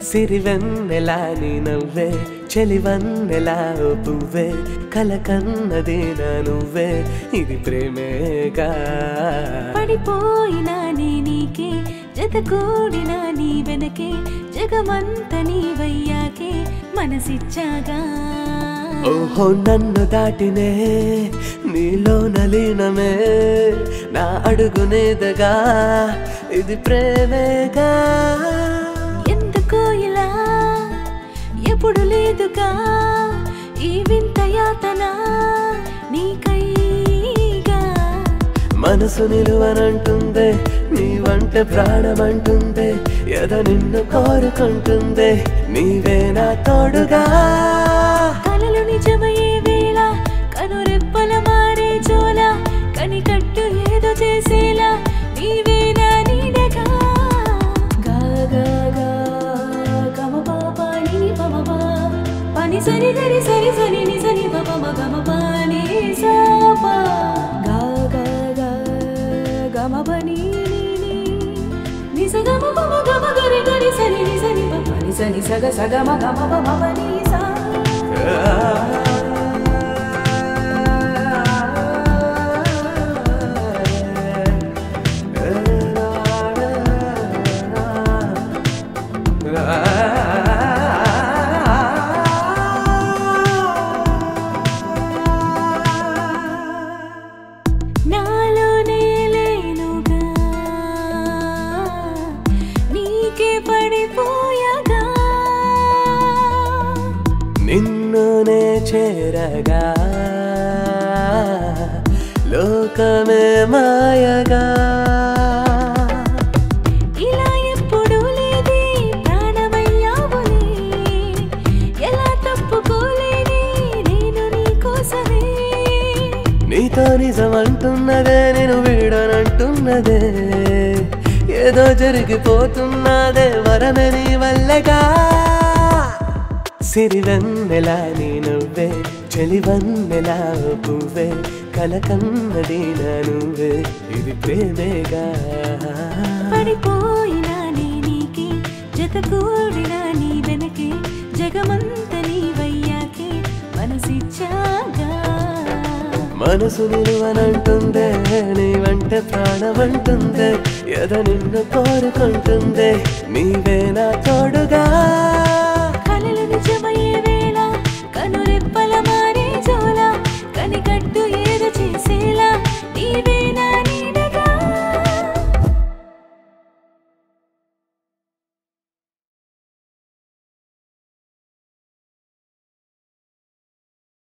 సిరివెన్నెలా నీ నవ్వే చెలివన్నెలా పువ్వే కలకన్నది నా నువ్వే ఇది ప్రేమేగా పడిపోయినా నీకే జత కూడినా నీ వెనకే జగమంత నీవయ్యాకే మనసిచ్చాగా ఓహో నన్ను దాటినే నీలో నలీనమే నా అడుగునేదగా ఇది ప్రేమేగా ఎందుకో ఇలా ఎప్పుడు లేదుగా ఈ వింత యాతన నీకైగా మనసు నిలువనంటుందే నీ వంట ప్రాణమంటుందే ఎద నిన్ను కోరుకుంటుందే నీవే నా తోడుగా కలలు నిజమయ్యే వేళ కనురెప్పల మారే జోల కనికట్టు ఏదో చేసేలా నీవే నా నీడగా గా గా గా గమ పాప ని పమ పా పని సరి సరి సరి సరి ని సరి ప పమ గమ పాని సా పా గా గా గా గమ పని ని ని స గమ పమ గమ గరి గరి సరి ని సరి ప పని సని సగ సగ మ గమ పమ పని సా నాలోనే లేనుగా నీకే పడిపోయాగా నిన్నునే చేరగా లోకమే మాయగా ఇలా ఎప్పుడు లేదే ప్రాణమయ్యావులే ఎలా తప్పుకోలేని నేను నీ కోసమే నీతో నిజమంటున్నదే నేను వీడనంటున్నదే ఏదో జరిగిపోతున్నదే వరమే నీ వల్లగా సిరివెన్నెలా నీ నవ్వే చెలివన్నెలా పువ్వే కలకన్నది నా నువ్వే ఇది ప్రేమేగా పడిపోయినా నీకే జత కూడినా నీ వెనకే జగమంత నీవయ్యాకే మనసిచ్చాగా మనసు నిలువనంటుందే నీ వంట ప్రాణమంటుందే ఎద నిన్ను కోరుకుంటుందే నీవే నా తోడుగా